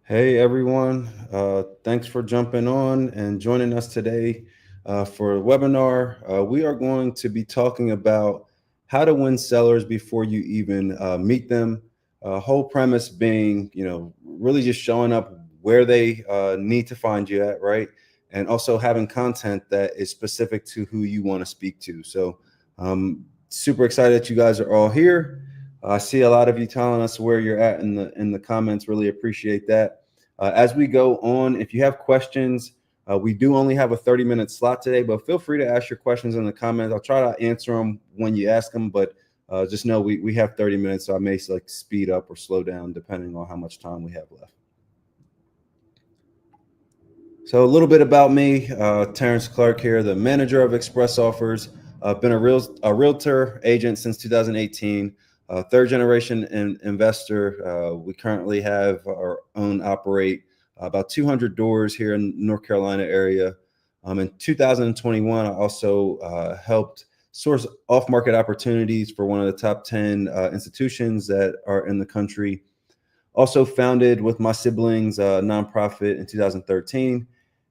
Hey everyone, thanks for jumping on and joining us today for a webinar. We are going to be talking about how to win sellers before you even meet them. Whole premise being, really just showing up where they need to find you at, right? And also having content that is specific to who you want to speak to. So, super excited that you guys are all here. I see a lot of you telling us where you're at in the comments. Really appreciate that. As we go on, if you have questions, we do only have a 30-minute slot today, but feel free to ask your questions in the comments. I'll try to answer them when you ask them, but just know we have 30 minutes, so I may speed up or slow down depending on how much time we have left. So a little bit about me, Terrence Clark here, the manager of Express Offers. I've been a realtor agent since 2018, third generation investor. We currently have our own operate about 200 doors here in North Carolina area. In 2021, I also helped source off-market opportunities for one of the top 10 institutions that are in the country. Also founded with my siblings a nonprofit in 2013.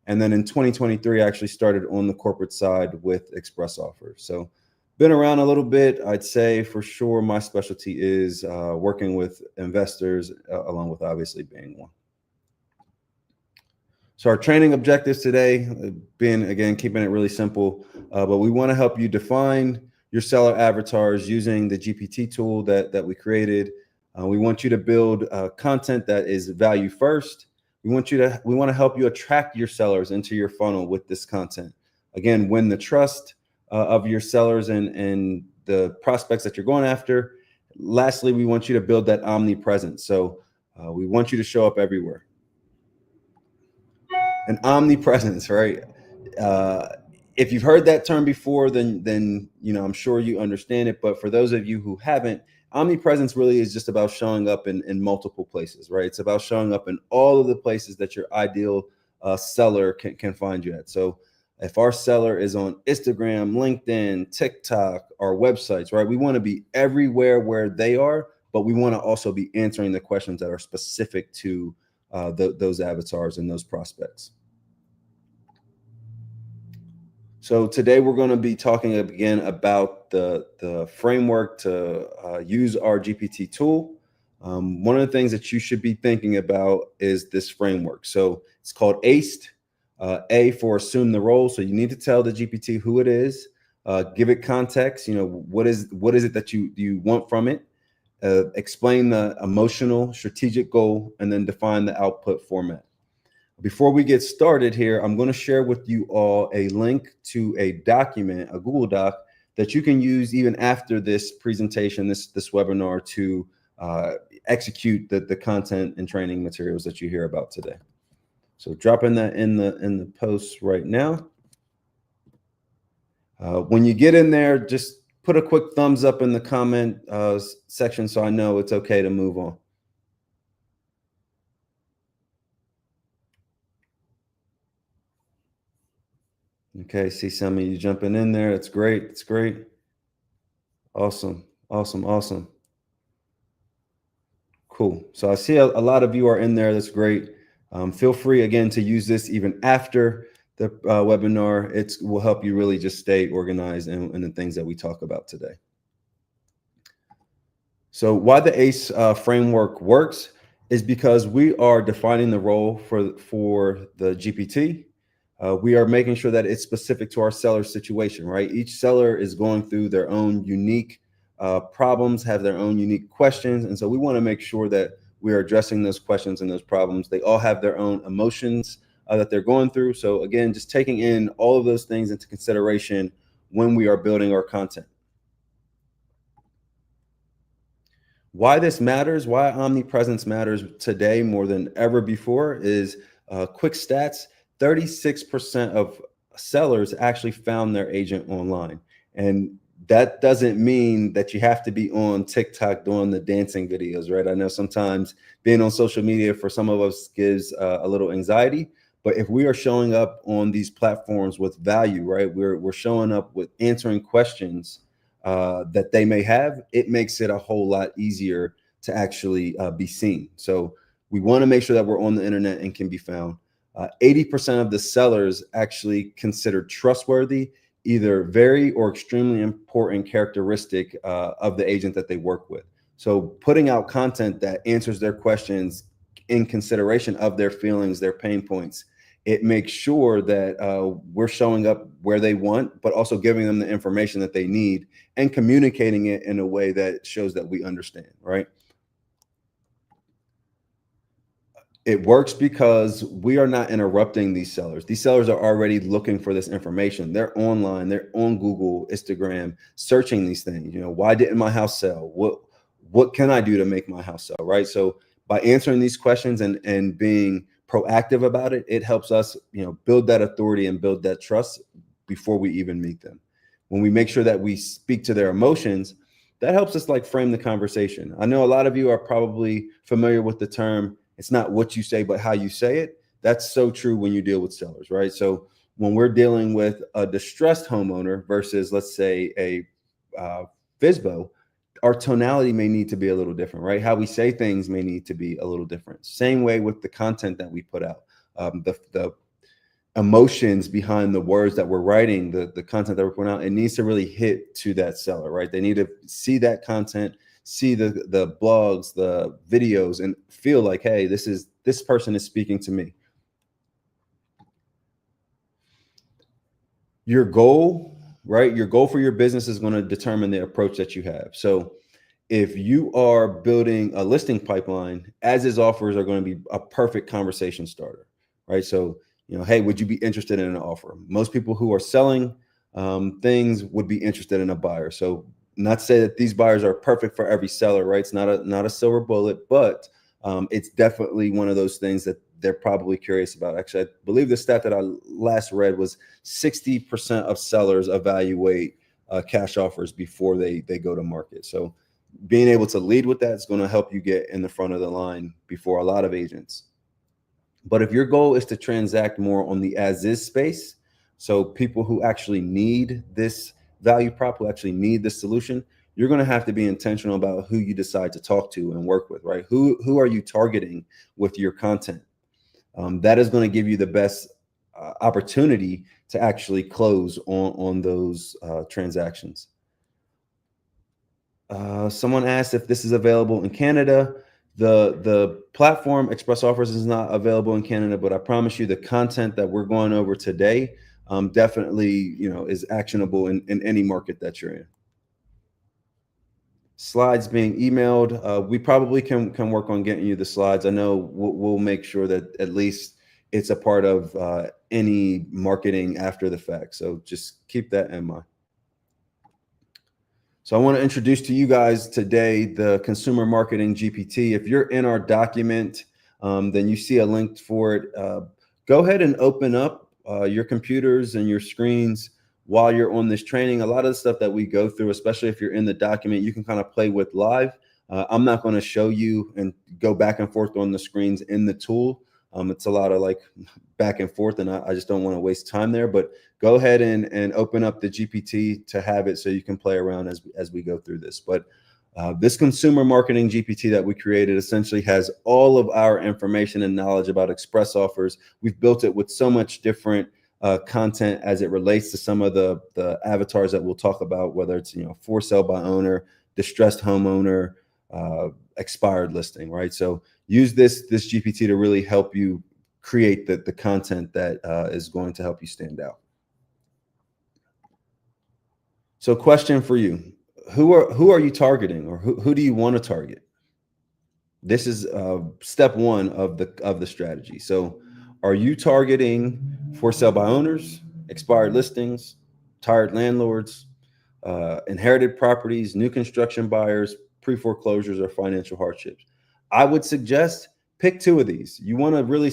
And then in 2023, I actually started on the corporate side with Express Offers. So been around a little bit. I'd say for sure my specialty is working with investors, along with obviously being one. So our training objectives today, being again, keeping it really simple, but we want to help you define your seller avatars using the GPT tool that we created. We want you to build content that is value first. We want to help you attract your sellers into your funnel with this content. Again, win the trust of your sellers and the prospects that you're going after. Lastly, we want you to build that omnipresence. So we want you to show up everywhere. An omnipresence, right? Uh, if you've heard that term before, then I'm sure you understand it. But for those of you who haven't, omnipresence really is just about showing up in multiple places, right? It's about showing up in all of the places that your ideal seller can find you at. So if our seller is on Instagram, LinkedIn, TikTok, our websites, right? We want to be everywhere where they are, but we want to also be answering the questions that are specific to those avatars and those prospects. So today we're going to be talking again about the framework to use our GPT tool. One of the things that you should be thinking about is this framework. So it's called ACE. A for assume the role. So you need to tell the GPT who it is, give it context. What is it that you want from it? Explain the emotional, strategic goal, and then define the output format. Before we get started here, I'm going to share with you all a link to a document, a Google Doc, that you can use even after this presentation, this webinar, to execute the content and training materials that you hear about today. So dropping that in the post right now. When you get in there, just put a quick thumbs up in the comment section so I know it's okay to move on. Okay, see some of you jumping in there. It's great. It's great. Awesome. Awesome. Awesome. Cool. So I see a lot of you are in there. That's great. Feel free again to use this even after the webinar. It will help you really just stay organized in the things that we talk about today. So why the ACE framework works is because we are defining the role for the GPT. We are making sure that it's specific to our seller situation, right? Each seller is going through their own unique problems, have their own unique questions. And so we want to make sure that we are addressing those questions and those problems. They all have their own emotions that they're going through. So again, just taking in all of those things into consideration when we are building our content. Why this matters, why omnipresence matters today more than ever before is quick stats. 36% of sellers actually found their agent online. And that doesn't mean that you have to be on TikTok doing the dancing videos, right? I know sometimes being on social media for some of us gives a little anxiety, but if we are showing up on these platforms with value, right, we're showing up with answering questions that they may have, it makes it a whole lot easier to actually be seen. So We want to make sure that we're on the internet and can be found. 80% of the sellers actually consider trustworthy either very or extremely important characteristic of the agent that they work with. So putting out content that answers their questions in consideration of their feelings, their pain points, it makes sure that we're showing up where they want, but also giving them the information that they need and communicating it in a way that shows that we understand, right? It works because we are not interrupting these sellers. These sellers are already looking for this information. They're online, they're on Google, Instagram, searching these things. Why didn't my house sell? What can I do to make my house sell? Right. So by answering these questions and being proactive about it, it helps us, build that authority and build that trust before we even meet them. When we make sure that we speak to their emotions, that helps us like frame the conversation. I know a lot of you are probably familiar with the term, it's not what you say, but how you say it. That's so true when you deal with sellers, right? So when we're dealing with a distressed homeowner versus, let's say, a FSBO, our tonality may need to be a little different, right? How we say things may need to be a little different. Same way with the content that we put out. The emotions behind the words that we're writing, the content that we're putting out, it needs to really hit to that seller, right? They need to see that content, see the blogs, the videos, and feel like, hey, this person is speaking to me. Your goal, right? Your goal for your business is going to determine the approach that you have. So if you are building a listing pipeline, as is offers are going to be a perfect conversation starter, right? So, hey, would you be interested in an offer? Most people who are selling things would be interested in a buyer. So not to say that these buyers are perfect for every seller, right? It's not a silver bullet, but it's definitely one of those things that they're probably curious about. Actually, I believe the stat that I last read was 60% of sellers evaluate cash offers before they go to market. So being able to lead with that is going to help you get in the front of the line before a lot of agents. But if your goal is to transact more on the as is space, so people who actually need this value prop, who actually need this solution, you're going to have to be intentional about who you decide to talk to and work with, right? Who are you targeting with your content? That is going to give you the best opportunity to actually close on those transactions. Someone asked if this is available in Canada. The platform ExpressOffers is not available in Canada, but I promise you the content that we're going over today definitely is actionable in any market that you're in. Slides being emailed. We probably can work on getting you the slides. I know we'll make sure that at least it's a part of any marketing after the fact. So just keep that in mind. So I want to introduce to you guys today the Consumer Marketing GPT. If you're in our document, then you see a link for it. Go ahead and open up your computers and your screens while you're on this training. A lot of the stuff that we go through, especially if you're in the document, you can kind of play with live. I'm not going to show you and go back and forth on the screens in the tool. It's a lot of like back and forth, and I just don't want to waste time there. But go ahead and open up the GPT to have it so you can play around as we go through this. But this Consumer Marketing GPT that we created essentially has all of our information and knowledge about Express Offers. We've built it with so much different content as it relates to some of the avatars that we'll talk about, whether it's for sale by owner, distressed homeowner, expired listing, right? So use this GPT to really help you create the content that is going to help you stand out. So question for you, who are you targeting, or who do you want to target? This is step one of the strategy. So are you targeting for sale by owners, expired listings, tired landlords, inherited properties, new construction buyers, pre-foreclosures, or financial hardships? I would suggest pick two of these. You want to really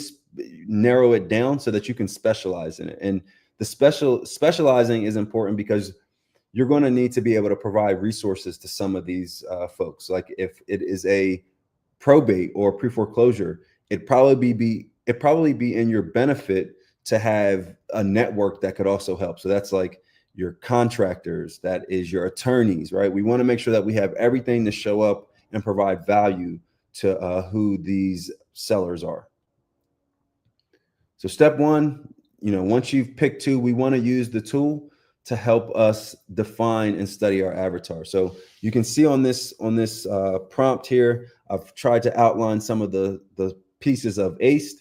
narrow it down so that you can specialize in it. And the specializing is important because you're going to need to be able to provide resources to some of these folks. Like if it is a probate or pre-foreclosure, it'd probably be in your benefit to have a network that could also help. So that's like your contractors, that is your attorneys, right? We want to make sure that we have everything to show up and provide value to who these sellers are. So step one, once you've picked two, we want to use the tool to help us define and study our avatar. So you can see on this prompt here, I've tried to outline some of the pieces of ACE.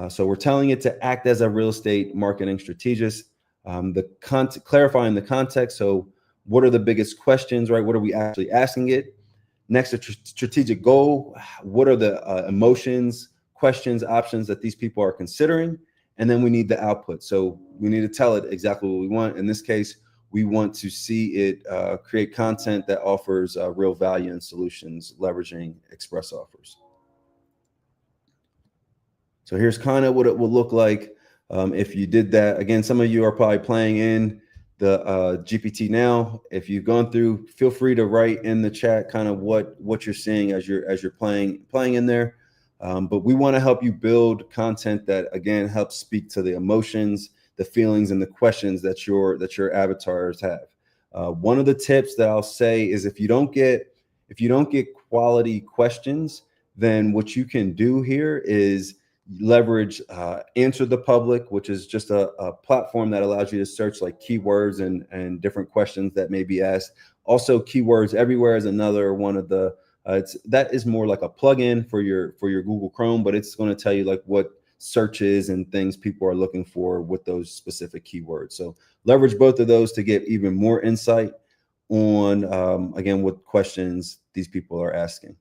So we're telling it to act as a real estate marketing strategist. Clarifying the context. So what are the biggest questions, right? What are we actually asking it? Next, a strategic goal. What are the emotions, questions, options that these people are considering? And then we need the output. So we need to tell it exactly what we want. In this case, we want to see it create content that offers real value and solutions, leveraging Express Offers. So here's kind of what it will look like if you did that. Again, some of you are probably playing in the GPT now. If you've gone through, feel free to write in the chat kind of what you're seeing as you're playing in there. But we want to help you build content that, again, helps speak to the emotions, the feelings, and the questions that your avatars have. One of the tips that I'll say is if you don't get quality questions, then what you can do here is leverage Answer the Public, which is just a platform that allows you to search like keywords and different questions that may be asked. Also, Keywords Everywhere is another one of the that is more like a plugin for your Google Chrome, but it's going to tell you like what searches and things people are looking for with those specific keywords. So leverage both of those to get even more insight on again what questions these people are asking.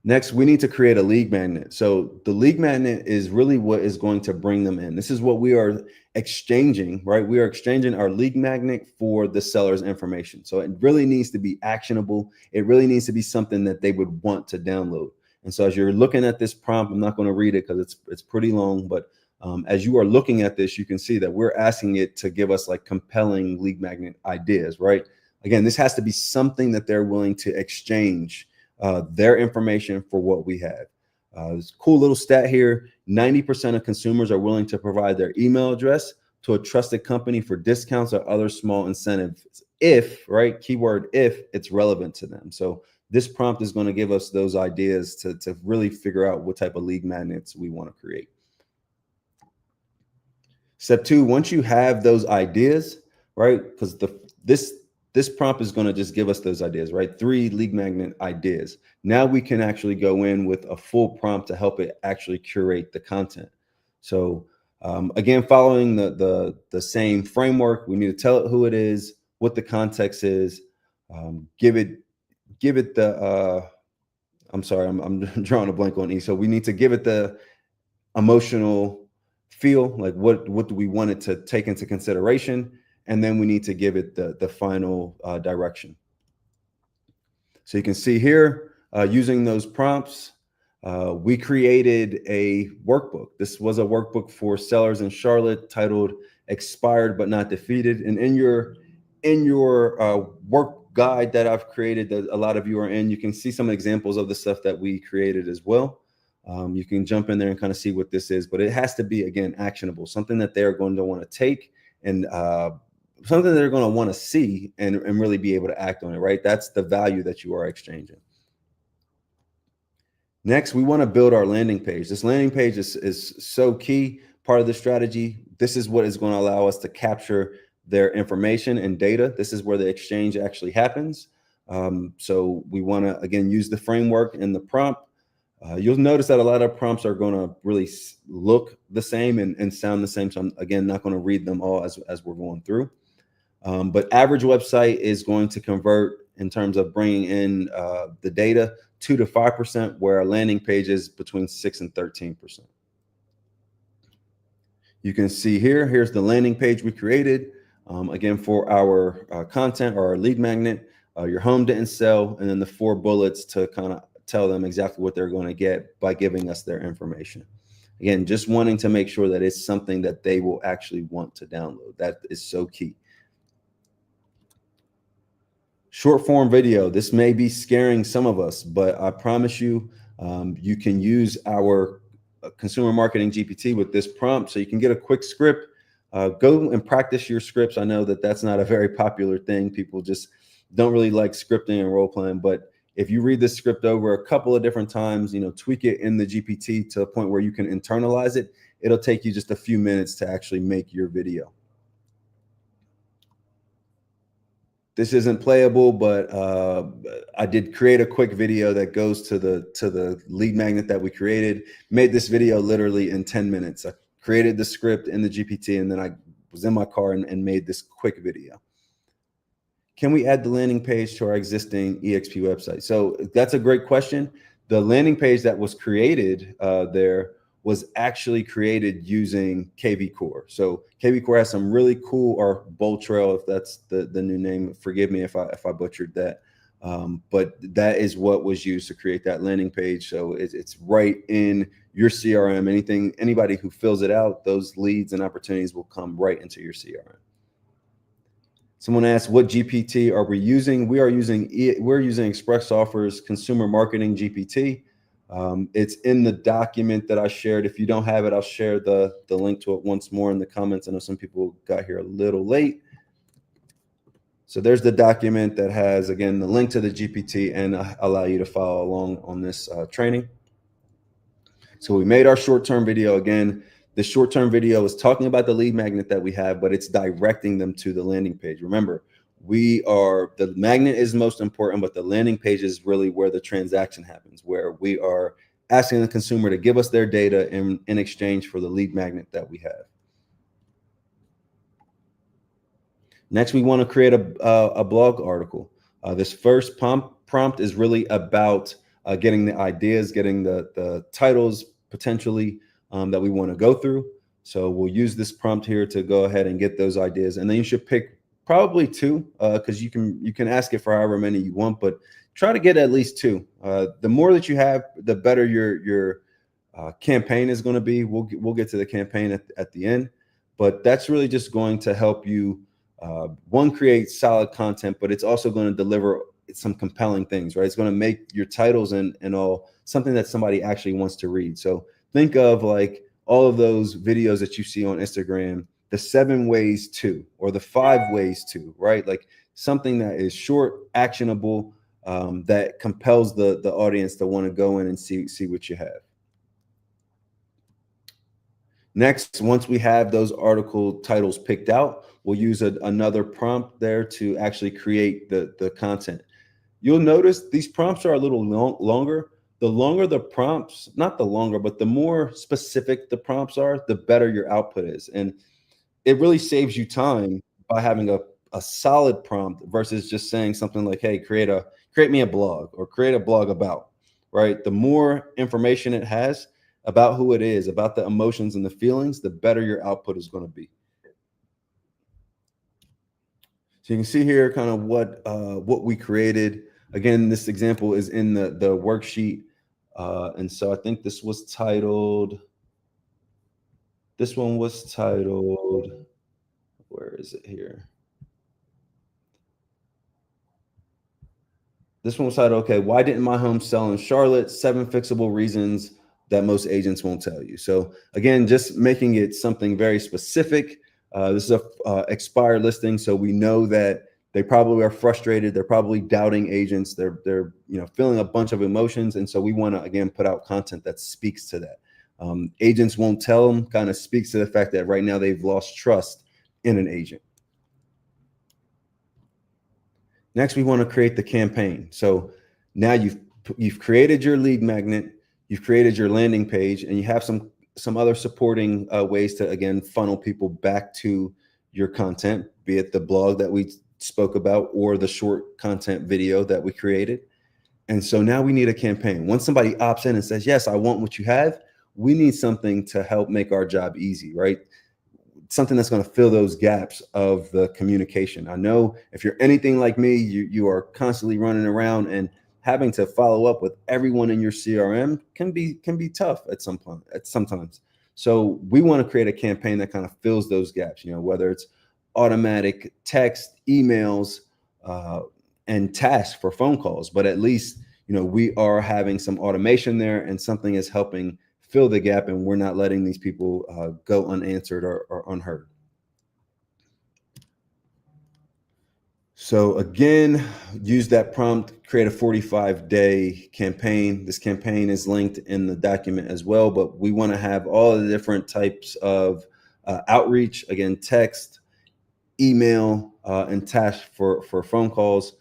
Next, we need to create a lead magnet. So the lead magnet is really what is going to bring them in. This is what we are exchanging, right? We are exchanging our lead magnet for the seller's information. So it really needs to be actionable. It really needs to be something that they would want to download. And so as you're looking at this prompt, I'm not going to read it because it's pretty long, but as you are looking at this, you can see that we're asking it to give us like compelling lead magnet ideas, right? Again, this has to be something that they're willing to exchange their information for what we have. This cool little stat here: 90% of consumers are willing to provide their email address to a trusted company for discounts or other small incentives if, right, keyword if, it's relevant to them. So this prompt is going to give us those ideas to really figure out what type of lead magnets we want to create. Step two, once you have those ideas, right, because this prompt is going to just give us those ideas, right? 3 lead magnet ideas. Now we can actually go in with a full prompt to help it actually curate the content. So again, following the same framework, we need to tell it who it is, what the context is, give it the I'm sorry, I'm drawing a blank on E. So we need to give it the emotional feel, like what do we want it to take into consideration, and then we need to give it the final direction. So you can see here, using those prompts, we created a workbook. This was a workbook for sellers in Charlotte titled "Expired but Not Defeated." And in your work guide that I've created, that a lot of you are in, you can see some examples of the stuff that we created as well. You can jump in there and kind of see what this is, but it has to be, again, actionable, something that they're going to want to take and something they're going to want to see and really be able to act on it, right? That's the value that you are exchanging. Next, we want to build our landing page. This landing page is so key, part of the strategy. This is what is going to allow us to capture their information and data. This is where the exchange actually happens. So we want to, again, use the framework and the prompt. You'll notice that a lot of prompts are going to really look the same and sound the same. So I'm, again, not going to read them all as we're going through. But average website is going to convert in terms of bringing in the data 2 to 5%, where our landing page is between 6 and 13%. You can see here's the landing page we created. Again, for our content or our lead magnet, your home didn't sell, and then the 4 bullets to kind of tell them exactly what they're going to get by giving us their information. Again, just wanting to make sure that it's something that they will actually want to download. That is so key. Short form video. This may be scaring some of us, but I promise you, you can use our Consumer Marketing GPT with this prompt. So you can get a quick script. Go and practice your scripts. I know that that's not a very popular thing. People just don't really like scripting and role playing, but If you read this script over a couple of different times, tweak it in the GPT to a point where you can internalize it, it'll take you just a few minutes to actually make your video. This isn't playable, but I did create a quick video that goes to the lead magnet that we created. Made this video literally in 10 minutes. I created the script in the GPT, and then I was in my car and made this quick video. Can we add the landing page to our existing EXP website? So that's a great question. The landing page that was created there was actually created using KV Core. So KV Core has some really cool, or Bold Trail, if that's the new name. Forgive me if I butchered that. But that is what was used to create that landing page. So it's right in your CRM. Anybody who fills it out, those leads and opportunities will come right into your CRM. Someone asked, what GPT are we using? We're using ExpressOffers Consumer Marketing GPT. It's in the document that I shared. If you don't have it, I'll share the link to it once more in the comments. I know some people got here a little late. So there's the document that has, again, the link to the GPT and allow you to follow along on this training. So we made our short-term video. Again, the short-term video is talking about the lead magnet that we have, but it's directing them to the landing page. Remember, the magnet is most important, but the landing page is really where the transaction happens, where we are asking the consumer to give us their data in exchange for the lead magnet that we have. Next, we want to create a blog article. This first prompt is really about getting the ideas, getting the titles potentially that we want to go through. So we'll use this prompt here to go ahead and get those ideas. And then you should pick probably two, because you can ask it for however many you want, but try to get at least two. The more that you have, the better your campaign is going to be. We'll get to the campaign at the end, but that's really just going to help you one, create solid content, but it's also going to deliver some compelling things, right? It's going to make your titles and all something that somebody actually wants to read. So think of like all of those videos that you see on Instagram, the 7 ways to, or the 5 ways to, right? Like something that is short, actionable, that compels the audience to want to go in and see what you have. Next, once we have those article titles picked out, we'll use another prompt there to actually create the content. You'll notice these prompts are a little longer. The longer the prompts, not the longer, but the more specific the prompts are, the better your output is. And it really saves you time by having a solid prompt versus just saying something like, hey, create me a blog, or create a blog about, right? The more information it has about who it is, about the emotions and the feelings, the better your output is going to be. So you can see here kind of what we created. Again, this example is in the worksheet. And so I think this one was titled, where is it here? This one was titled, okay, why didn't my home sell in Charlotte? 7 fixable reasons that most agents won't tell you. So again, just making it something very specific. This is a expired listing, so we know that they probably are frustrated. They're probably doubting agents. They're feeling a bunch of emotions, and so we want to again put out content that speaks to that. Agents won't tell them kind of speaks to the fact that right now they've lost trust in an agent. Next, we want to create the campaign. So now you've created your lead magnet, you've created your landing page, and you have some other supporting ways to, again, funnel people back to your content, be it the blog that we spoke about or the short content video that we created. And so now we need a campaign. Once somebody opts in and says, yes, I want what you have, we need something to help make our job easy, right? Something that's going to fill those gaps of the communication. I know if you're anything like me, you are constantly running around, and having to follow up with everyone in your CRM can be tough sometimes. So we want to create a campaign that kind of fills those gaps, whether it's automatic text, emails, and tasks for phone calls, but at least, we are having some automation there, and something is helping fill the gap, and we're not letting these people go unanswered or unheard. So again, use that prompt, create a 45-day campaign. This campaign is linked in the document as well, but we want to have all the different types of outreach, again, text, email, and task for phone calls.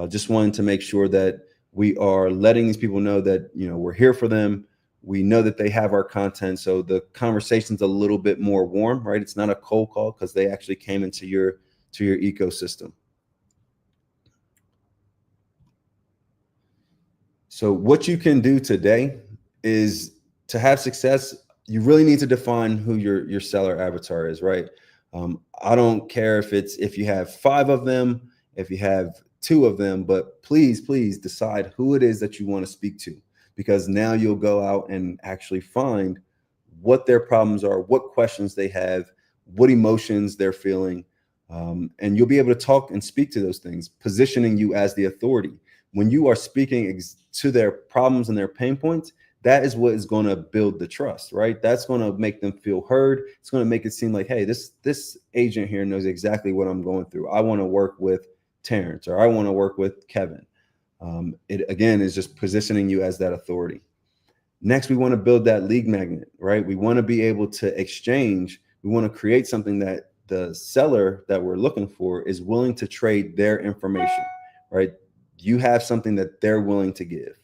Just wanting to make sure that we are letting these people know that, we're here for them. We know that they have our content. So the conversation's a little bit more warm, right? It's not a cold call because they actually came into your ecosystem. So what you can do today is to have success, you really need to define who your seller avatar is, right? I don't care if you have 5 of them, if you have 2 of them, but please decide who it is that you want to speak to, because now you'll go out and actually find what their problems are, what questions they have, what emotions they're feeling, and you'll be able to talk and speak to those things, positioning you as the authority. When you are speaking to their problems and their pain points, that is what is going to build the trust, right? That's going to make them feel heard. It's going to make it seem like, hey, this agent here knows exactly what I'm going through. I want to work with Terrence, or I want to work with Kevin. It again is just positioning you as that authority. Next, we want to build that lead magnet, right? We want to be able to exchange. We want to create something that the seller that we're looking for is willing to trade their information, right? You have something that they're willing to give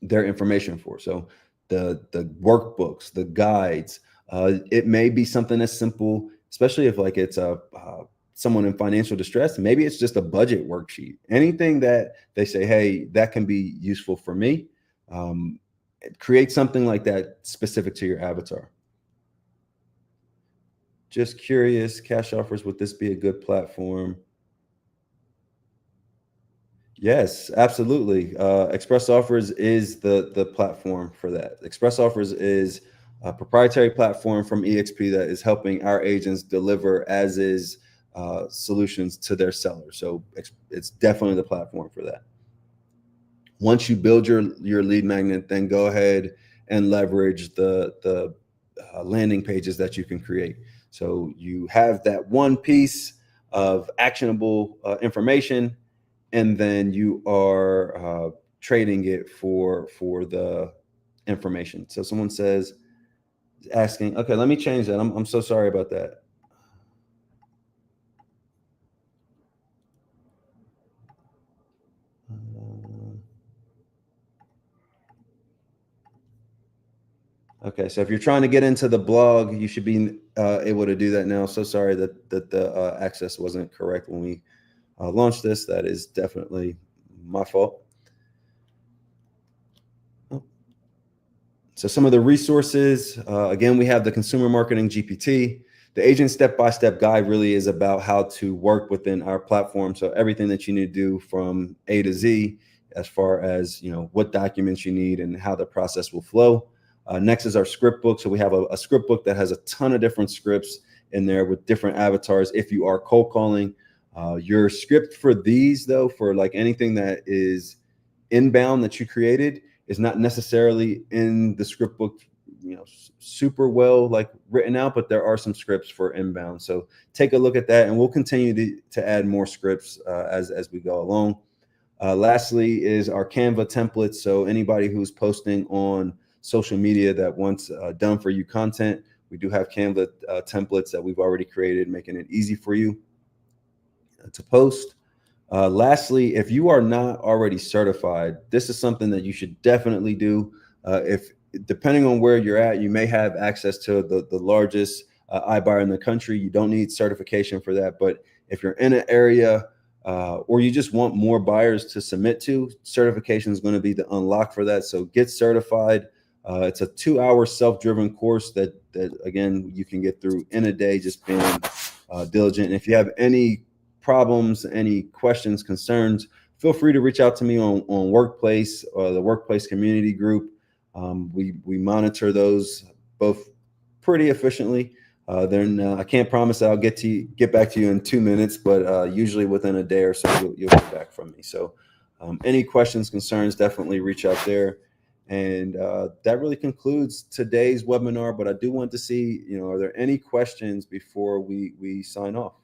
their information for. So the workbooks, the guides, it may be something as simple, especially if like it's a someone in financial distress. Maybe it's just a budget worksheet. Anything that they say, hey, that can be useful for me. Create something like that specific to your avatar. Just curious, cash offers, would this be a good platform? Yes, absolutely. ExpressOffers is the platform for that. ExpressOffers is a proprietary platform from EXP that is helping our agents deliver as is solutions to their sellers. So it's definitely the platform for that. Once you build your lead magnet, then go ahead and leverage the landing pages that you can create. So you have that one piece of actionable information, and then you are trading it for the information. So someone says, asking, okay, let me change that. I'm so sorry about that. Okay, so if you're trying to get into the blog, you should be able to do that now. So sorry that the access wasn't correct when we launched this. That is definitely my fault. So some of the resources, again, we have the Consumer Marketing GPT. The Agent Step-by-Step Guide really is about how to work within our platform. So everything that you need to do from A to Z, as far as what documents you need and how the process will flow. Next is our script book. So we have a script book that has a ton of different scripts in there with different avatars. If you are cold calling, your script for these, though, for like anything that is inbound that you created, is not necessarily in the script book, super well like written out, but there are some scripts for inbound. So take a look at that, and we'll continue to add more scripts as we go along. Lastly is our Canva templates. So anybody who's posting on social media that wants done for you content, we do have Canva templates that we've already created, making it easy for you to post. Lastly, if you are not already certified, this is something that you should definitely do. If depending on where you're at, you may have access to the largest iBuyer in the country. You don't need certification for that. But if you're in an area or you just want more buyers to submit to, certification is going to be the unlock for that. So get certified. It's a 2-hour self-driven course that again you can get through in a day, just being diligent. And if you have any problems, any questions, concerns, feel free to reach out to me on Workplace or the Workplace Community Group. We monitor those both pretty efficiently. Then I can't promise that I'll get back to you in 2 minutes, but usually within a day or so you'll get back from me. So any questions, concerns, definitely reach out there. And that really concludes today's webinar. But I do want to see, are there any questions before we sign off?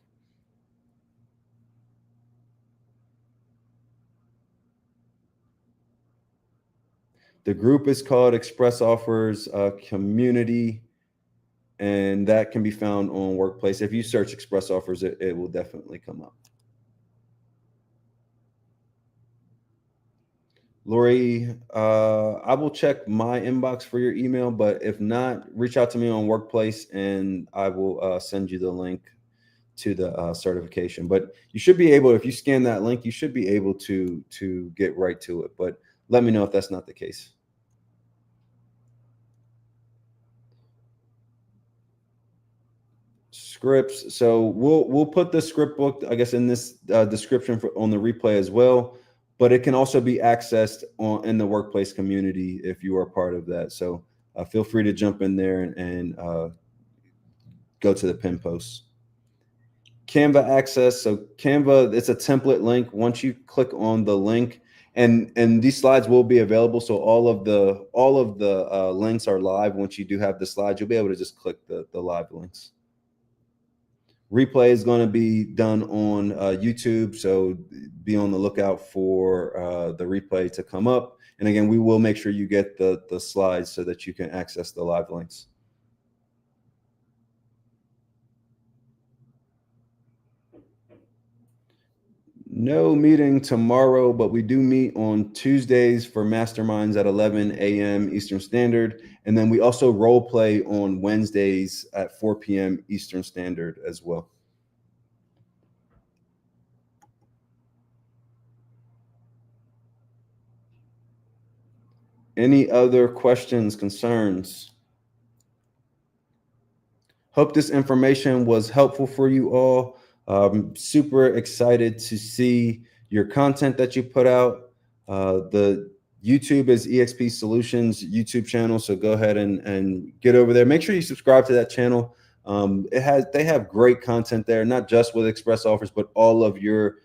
The group is called Express Offers Community, and that can be found on Workplace. If you search Express Offers, it will definitely come up. Lori, I will check my inbox for your email, but if not, reach out to me on Workplace and I will send you the link to the certification. But you should be able, if you scan that link, you should be able to get right to it. But let me know if that's not the case. Scripts. So we'll put the script book, I guess, in this description on the replay as well. But it can also be accessed in the Workplace community if you are part of that. So feel free to jump in there and go to the pin posts. Canva access. So Canva, it's a template link. Once you click on the link, and these slides will be available. So all of the links are live. Once you do have the slides, you'll be able to just click the live links. Replay is going to be done on YouTube, so be on the lookout for the replay to come up. And again, we will make sure you get the slides so that you can access the live links. No meeting tomorrow, but we do meet on Tuesdays for masterminds at 11 a.m. Eastern Standard. And then we also role play on Wednesdays at 4 p.m. Eastern Standard as well. Any other questions, concerns? Hope this information was helpful for you all. Super excited to see your content that you put out. The YouTube is EXP Solutions YouTube channel, so go ahead and get over there. Make sure you subscribe to that channel. They have great content there, not just with Express Offers, but all of your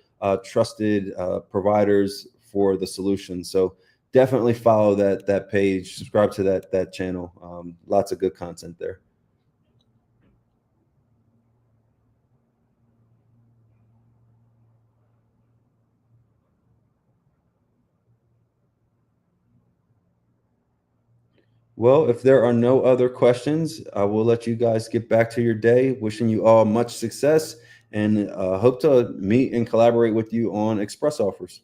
trusted providers for the solution. So definitely follow that page, subscribe to that channel. Lots of good content there. Well, if there are no other questions, I will let you guys get back to your day. Wishing you all much success and hope to meet and collaborate with you on Express Offers.